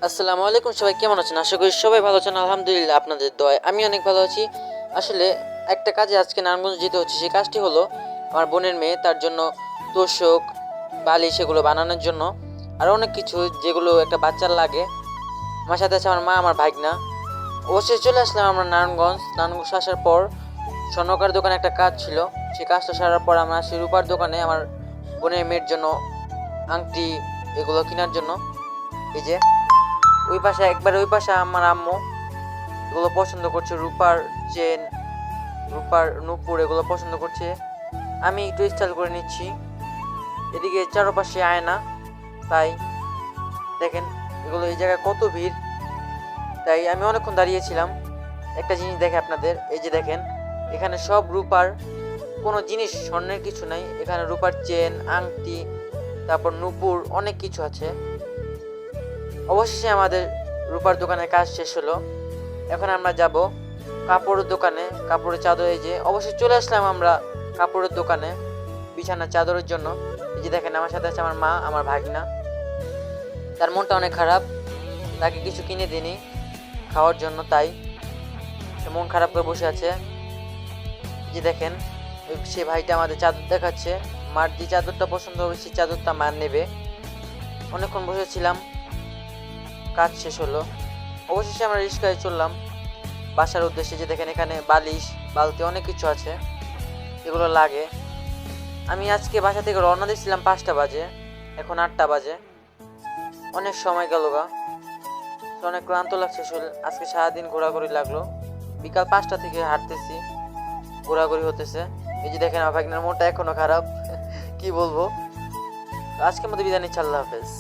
আসসালামু আলাইকুম, সবাই কেমন আছেন? আশা করি সবাই ভালো আছেন। আলহামদুলিল্লাহ, আপনাদের দোয়ায় আমি অনেক ভালো আছি। আসলে একটা কাজে আজকে নারায়ণগঞ্জ যেতে হচ্ছে। সেই কাজটি হলো আমার বোনের মেয়ে, তার জন্য তোশক, বালিশ এগুলো বানানোর জন্য আরও অনেক কিছু যেগুলো একটা বাচ্চার লাগে। আমার সাথে আছে আমার মা, আমার ভাগনা। অবশ্যই চলে আসলাম আমরা নারায়ণগঞ্জ আসার পর স্বর্ণকার দোকানে একটা কাজ ছিল। সেই কাজটা সারার পর আমরা আসি রূপার দোকানে আমার বোনের মেয়ের জন্য আংটি এগুলো কেনার জন্য। এই যে ওই পাশে আমার আম্মু এগুলো পছন্দ করছে, রূপার চেন, রূপার নূপুর এগুলো পছন্দ করছে। আমি একটু স্টাইল করে নিচ্ছি। এদিকে চারপাশে আয়না, তাই দেখেন এগুলো এই জায়গায় কত ভিড়। তাই আমি অনেকক্ষণ দাঁড়িয়েছিলাম। একটা জিনিস দেখে আপনাদের, এই যে দেখেন এখানে সব রূপার, কোনো জিনিস স্বর্ণের কিছু নাই। এখানে রূপার চেন, আংটি, তারপর নূপুর অনেক কিছু আছে। অবশেষে আমাদের রূপার দোকানের কাজ শেষ হলো। এখন আমরা যাব কাপড়ের দোকানে, কাপড়ের চাদর। এই যে অবশ্যই চলে আসলাম আমরা কাপড়ের দোকানে বিছানার চাদরের জন্য। এই যে দেখেন আমার সাথে আছে আমার মা, আমার ভাগনা। তার মনটা অনেক খারাপ, তাকে কিছু কিনে দিইনি খাওয়ার জন্য, তাই সে মন খারাপ করে বসে আছে। এই যে দেখেন সে ভাইটা আমাদের চাদর দেখাচ্ছে। মার যে চাদরটা পছন্দ হবে সেই চাদরটা মার নেবে। অনেকক্ষণ বসেছিলাম, কাজ শেষ হলো। অবশেষে আমরা রিক্সায় চললাম বাসার উদ্দেশ্যে। যে দেখেন এখানে বালিশ, বালতি অনেক কিছু আছে, এগুলো লাগে। আমি আজকে বাসা থেকে রওনা দিয়েছিলাম 5টা বাজে, এখন 8টা বাজে। অনেক সময় গেল গা, অনেক ক্লান্ত লাগছে শরীর। আজকে সারাদিন ঘোরাঘুরি লাগলো, বিকাল 5টা থেকে হাঁটতেছি, ঘোরাঘুরি হতেছে। এই যে দেখেন আমার ভাগনার মনটা এখনো খারাপ। কি বলবো। আজকের মতো বিদায় নিচ্ছি, আল্লাহ হাফেজ।